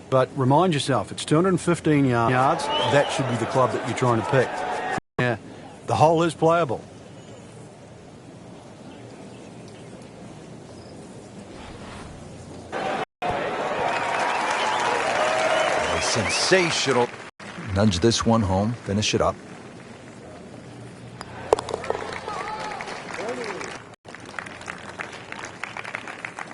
But remind yourself, it's 215 yards. That should be the club that you're trying to pick. Yeah, the hole is playable. Sensational. Nudge this one home, finish it up.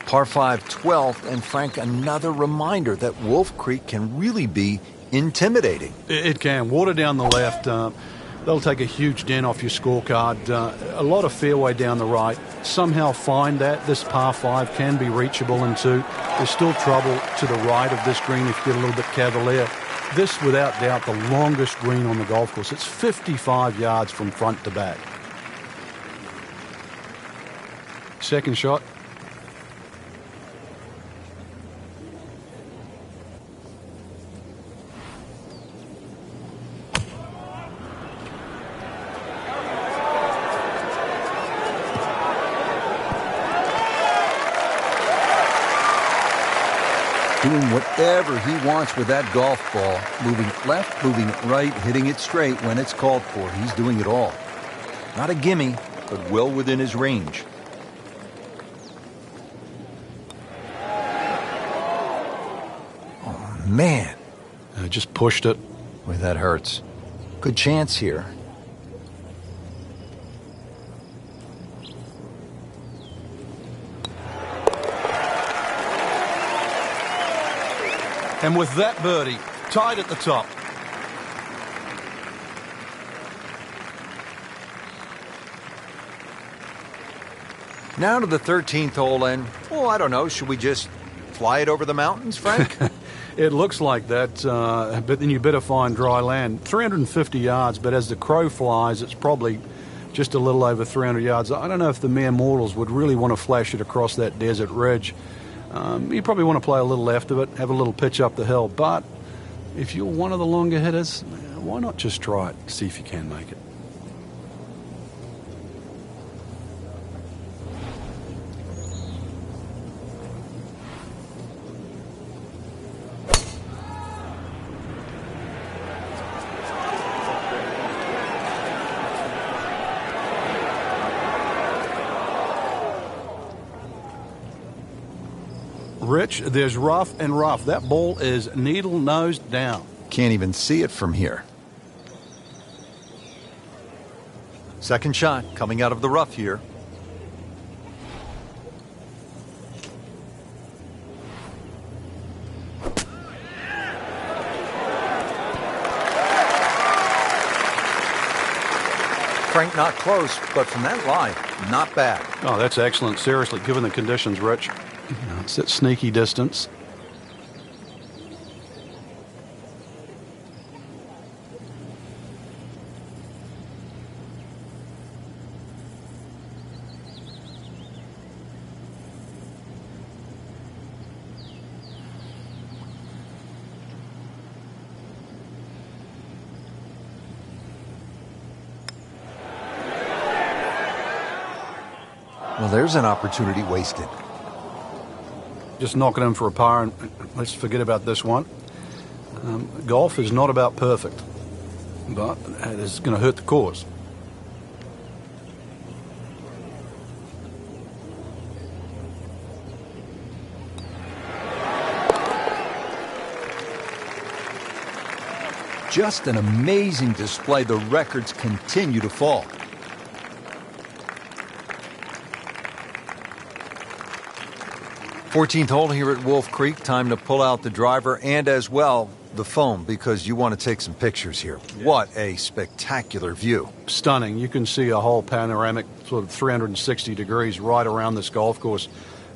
Par 5, 12th, and Frank, another reminder that Wolf Creek can really be intimidating. It can. Water down the left, they'll take a huge dent off your scorecard. A lot of fairway down the right. Somehow find that. This par 5 can be reachable into. There's still trouble to the right of this green if you get a little bit cavalier. This, without doubt, the longest green on the golf course. It's 55 yards from front to back. Second shot. Doing whatever he wants with that golf ball. Moving it left, moving it right, hitting it straight when it's called for. He's doing it all. Not a gimme, but well within his range. Oh, man. Just pushed it. Boy, that hurts. Good chance here. And with that birdie, tied at the top. Now to the 13th hole, and, oh, I don't know, should we just fly it over the mountains, Frank? It looks like that, but then you better find dry land. 350 yards, but as the crow flies, it's probably just a little over 300 yards. I don't know if the mere mortals would really want to flash it across that desert ridge. You probably want to play a little left of it, have a little pitch up the hill. But if you're one of the longer hitters, why not just try it, see if you can make it. Rich, there's rough and rough. That ball is needle-nosed down. Can't even see it from here. Second shot coming out of the rough here. Frank, not close, but from that line, not bad. Oh, that's excellent. Seriously, given the conditions, Rich. It's that sneaky distance. Well, there's an opportunity wasted. Just knock it in for a par, and let's forget about this one. Golf is not about perfect, but it is going to hurt the cause. Just an amazing display. The records continue to fall. Fourteenth hole here at Wolf Creek. Time to pull out the driver and as well the phone because you want to take some pictures here. Yeah. What a spectacular view. Stunning. You can see a whole panoramic sort of 360 degrees right around this golf course.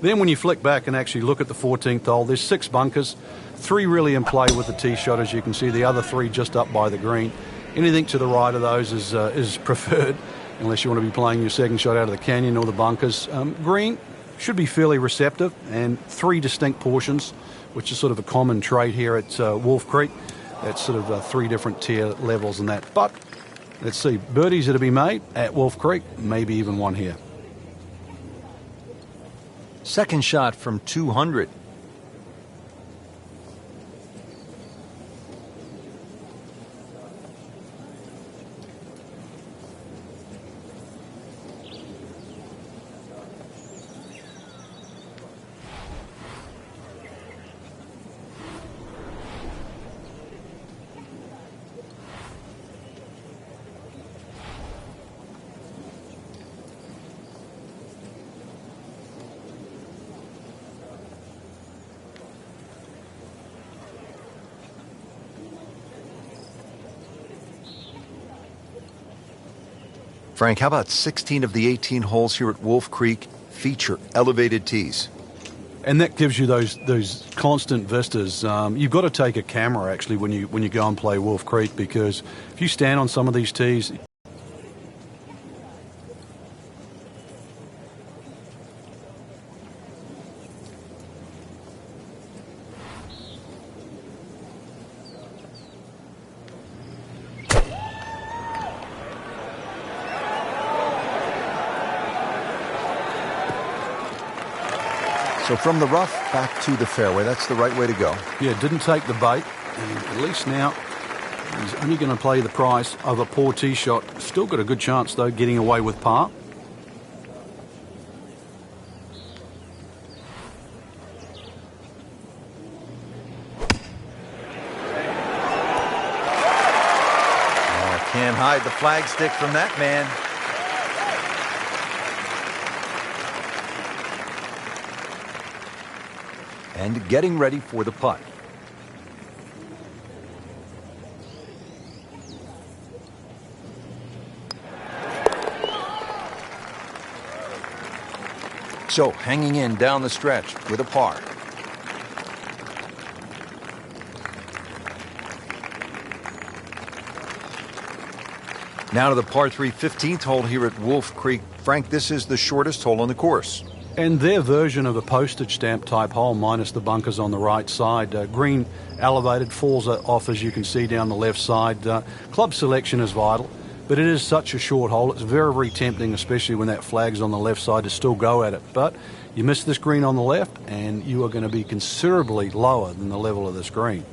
Then when you flick back and actually look at the 14th hole, there's 6 bunkers, 3 really in play with the tee shot, as you can see, the other 3 just up by the green. Anything to the right of those is preferred, unless you want to be playing your second shot out of the canyon or the bunkers. Green should be fairly receptive, and 3 distinct portions, which is sort of a common trait here at Wolf Creek. That's sort of 3 different tier levels and that. But let's see, birdies that to be made at Wolf Creek, maybe even one here. Second shot from 200. Frank, how about 16 of the 18 holes here at Wolf Creek feature elevated tees? And that gives you those constant vistas. You've got to take a camera actually when you go and play Wolf Creek, because if you stand on some of these tees. So from the rough back to the fairway, that's the right way to go. Yeah, didn't take the bait, and at least now he's only going to play the price of a poor tee shot. Still got a good chance, though, getting away with par. Oh, can't hide the flagstick from that man. And getting ready for the putt. So, hanging in down the stretch with a par. Now to the par 3 15th hole here at Wolf Creek. Frank, this is the shortest hole on the course. And their version of a postage stamp type hole, minus the bunkers on the right side. Green elevated, falls off as you can see down the left side. Club selection is vital, but it is such a short hole. It's very, very tempting, especially when that flag's on the left side, to still go at it. But you miss this green on the left, and you are going to be considerably lower than the level of this green.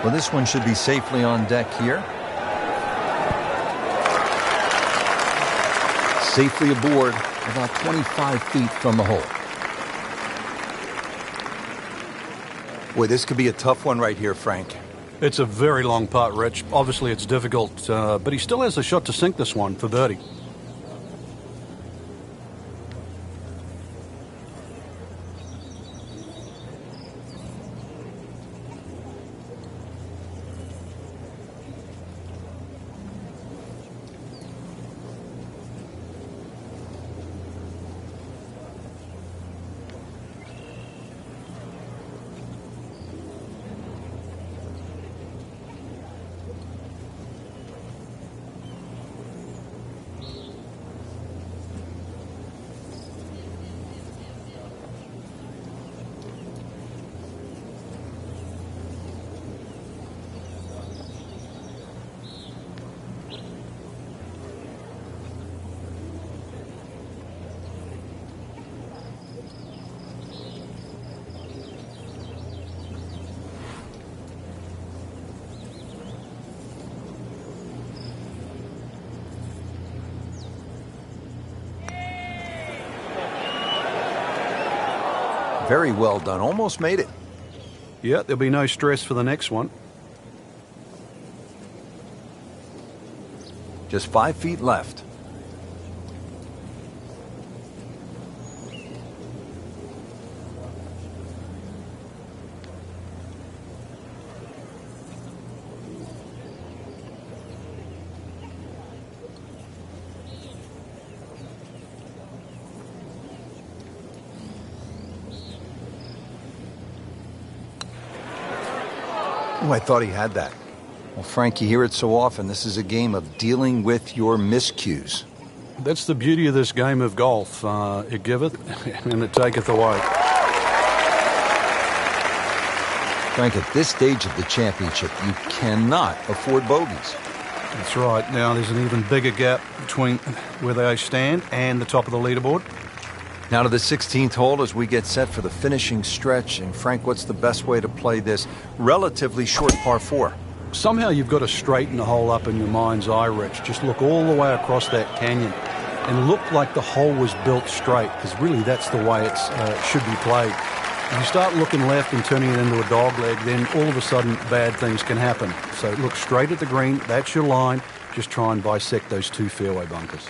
Well, this one should be safely on deck here. Safely aboard, about 25 feet from the hole. Boy, this could be a tough one right here, Frank. It's a very long putt, Rich. Obviously, it's difficult, but he still has a shot to sink this one for birdie. Very well done. Almost made it. Yeah, there'll be no stress for the next one. Just 5 feet left. Oh, I thought he had that. Well, Frank, you hear it so often. This is a game of dealing with your miscues. That's the beauty of this game of golf. It giveth and it taketh away. Frank, at this stage of the championship, you cannot afford bogeys. That's right. Now there's an even bigger gap between where they stand and the top of the leaderboard. Now to the 16th hole as we get set for the finishing stretch. And Frank, what's the best way to play this relatively short par 4? Somehow you've got to straighten the hole up in your mind's eye, Rich. Just look all the way across that canyon and look like the hole was built straight, because really that's the way it should be played. If you start looking left and turning it into a dog leg, then all of a sudden bad things can happen. So look straight at the green. That's your line. Just try and bisect those two fairway bunkers.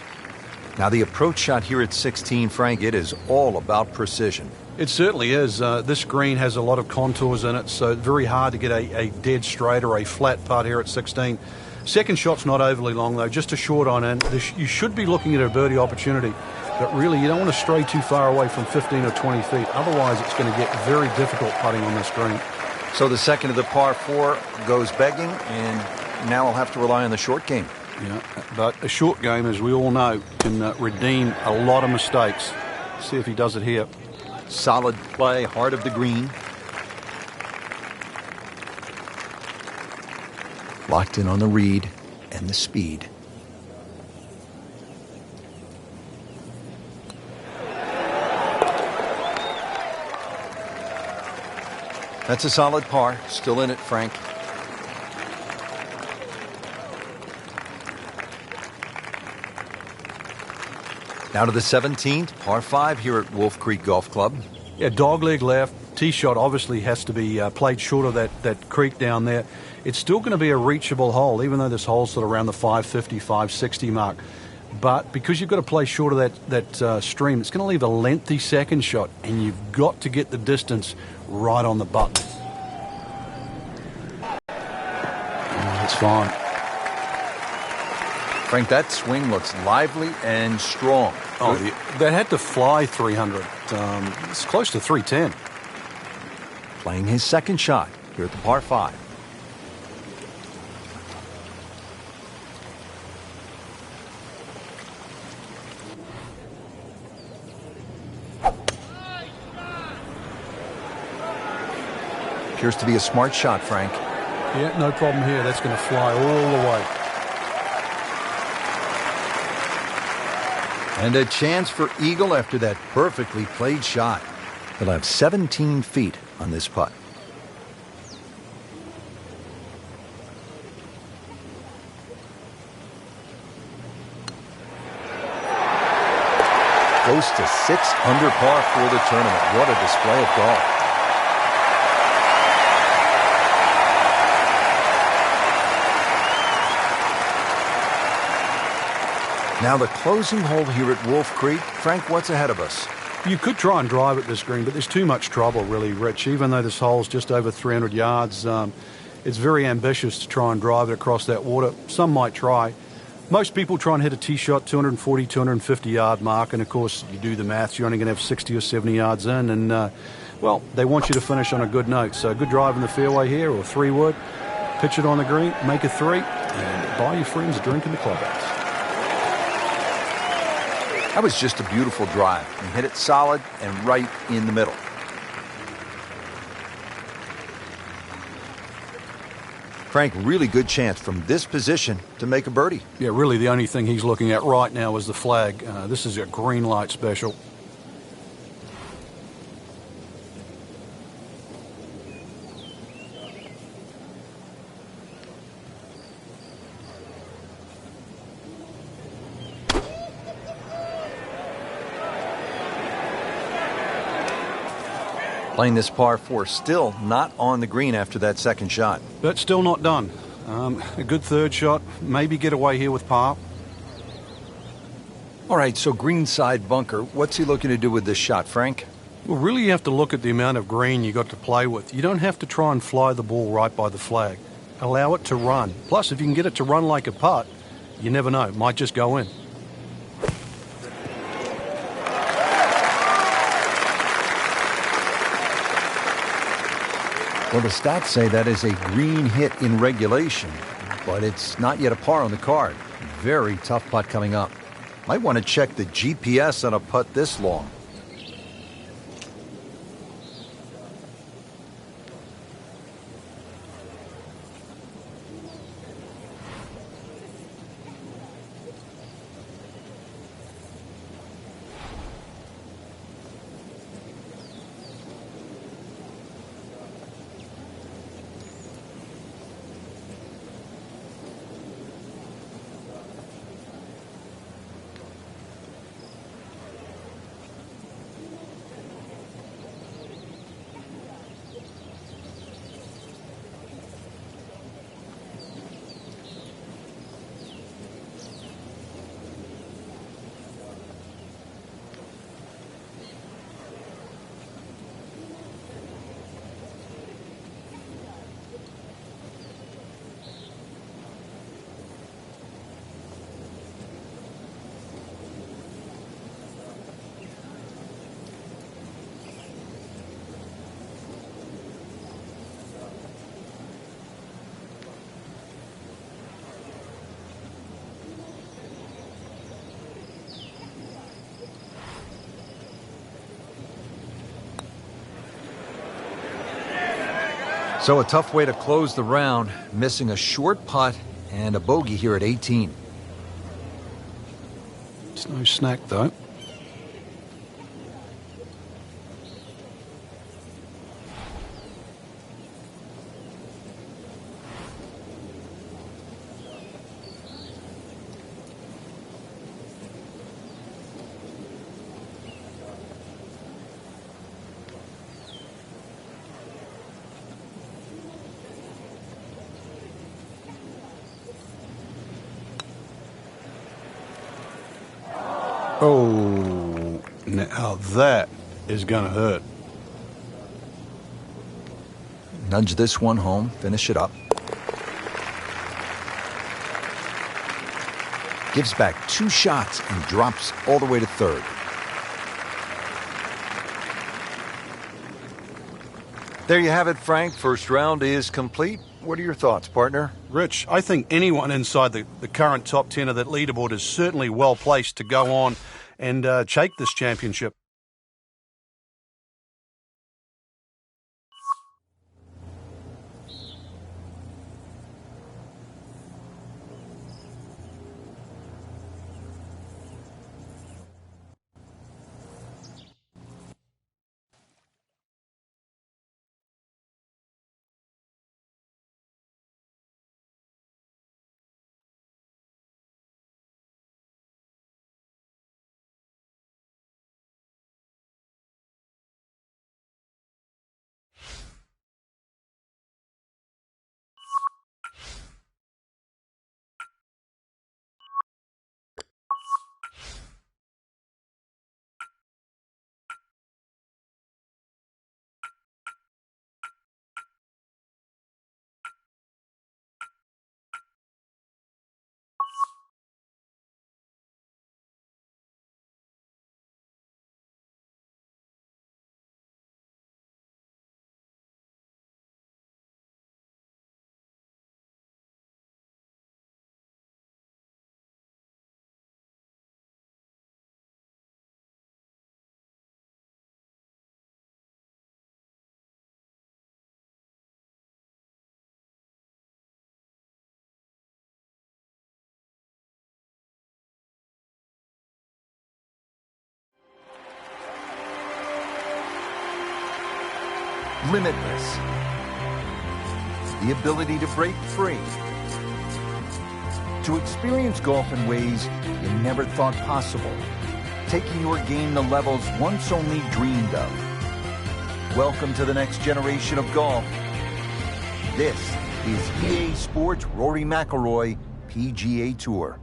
Now the approach shot here at 16, Frank, it is all about precision. It certainly is. This green has a lot of contours in it, so very hard to get a dead straight or a flat putt here at 16. Second shot's not overly long, though, just a short on in. You should be looking at a birdie opportunity, but really you don't want to stray too far away from 15 or 20 feet. Otherwise, it's going to get very difficult putting on this green. So the second of the par 4 goes begging, and now I'll have to rely on the short game. Yeah, but a short game, as we all know, can redeem a lot of mistakes. See if he does it here. Solid play, heart of the green. Locked in on the read and the speed. That's a solid par. Still in it, Frank. Now to the 17th, par 5 here at Wolf Creek Golf Club. Yeah, dogleg left. Tee shot obviously has to be played short of that creek down there. It's still going to be a reachable hole, even though this hole's sort of around the 550, 560 mark. But because you've got to play short of that stream, it's going to leave a lengthy second shot, and you've got to get the distance right on the button. That's fine. Frank, that swing looks lively and strong. Oh, that had to fly 300. It's close to 310. Playing his second shot here at the par 5. Appears to be a smart shot, Frank. Yeah, no problem here. That's going to fly all the way. And a chance for eagle after that perfectly played shot. He'll have 17 feet on this putt. Goes to 6 under par for the tournament. What a display of golf. Now the closing hole here at Wolf Creek. Frank, what's ahead of us? You could try and drive at this green, but there's too much trouble, really, Rich. Even though this hole's just over 300 yards, it's very ambitious to try and drive it across that water. Some might try. Most people try and hit a tee shot 240, 250 yard mark, and of course, you do the maths, you're only going to have 60 or 70 yards in, and, well, they want you to finish on a good note. So good drive in the fairway here, or 3-wood, pitch it on the green, make a 3, and buy your friends a drink in the clubhouse. That was just a beautiful drive. He hit it solid and right in the middle. Frank, really good chance from this position to make a birdie. Yeah, really the only thing he's looking at right now is the flag. This is a green light special. Playing this par 4, still not on the green after that second shot. But still not done. A good third shot, maybe get away here with par. All right, so greenside bunker. What's he looking to do with this shot, Frank? Well, really you have to look at the amount of green you got to play with. You don't have to try and fly the ball right by the flag. Allow it to run. Plus, if you can get it to run like a putt, you never know. It might just go in. Well, the stats say that is a green hit in regulation, but it's not yet a par on the card. Very tough putt coming up. Might want to check the GPS on a putt this long. So a tough way to close the round, missing a short putt and a bogey here at 18. It's no snack, though. Oh, now that is going to hurt. Nudge this one home, finish it up. Gives back 2 shots and drops all the way to third. There you have it, Frank. First round is complete. What are your thoughts, partner? Rich, I think anyone inside the current top 10 of that leaderboard is certainly well placed to go on and take this championship. Limitless. The ability to break free. To experience golf in ways you never thought possible. Taking your game to levels once only dreamed of. Welcome to the next generation of golf. This is EA Sports Rory McIlroy PGA Tour.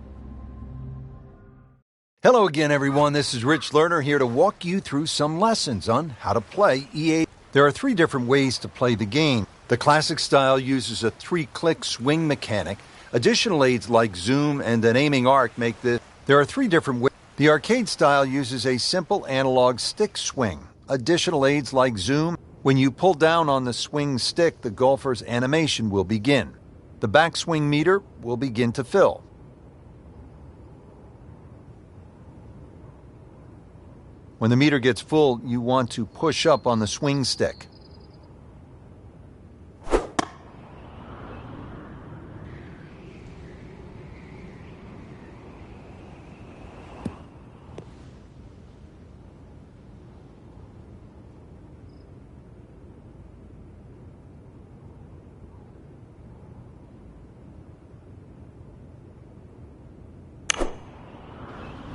Hello again, everyone. This is Rich Lerner here to walk you through some lessons on how to play EA. There are 3 different ways to play the game. The classic style uses a 3-click swing mechanic. Additional aids like zoom and an aiming arc make this. There are 3 different ways. The arcade style uses a simple analog stick swing. Additional aids like zoom. When you pull down on the swing stick, the golfer's animation will begin. The backswing meter will begin to fill. When the meter gets full, you want to push up on the swing stick.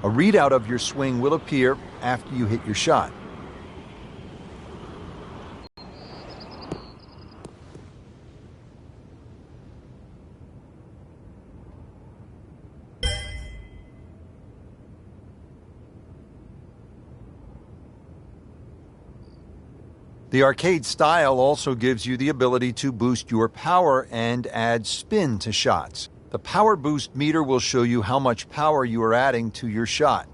A readout of your swing will appear after you hit your shot. The arcade style also gives you the ability to boost your power and add spin to shots. The power boost meter will show you how much power you are adding to your shot.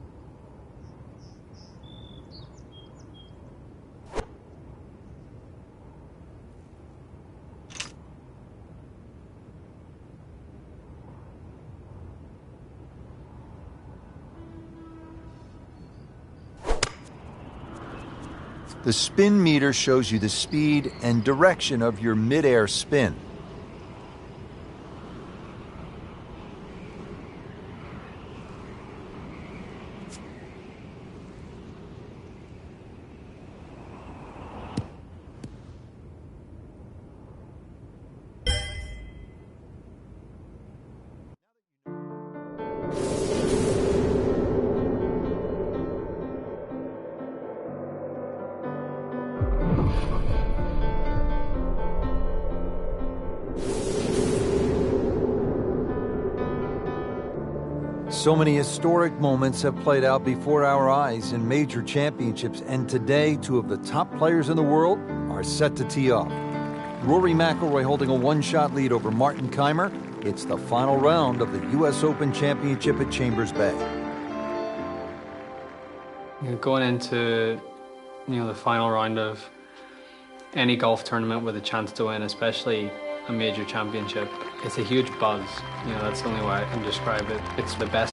The spin meter shows you the speed and direction of your mid-air spin. So many historic moments have played out before our eyes in major championships, and today, two of the top players in the world are set to tee off. Rory McIlroy holding a one-shot lead over Martin Keimer. It's the final round of the U.S. Open Championship at Chambers Bay. Going into the final round of any golf tournament with a chance to win, especially a major championship, it's a huge buzz. That's the only way I can describe it. It's the best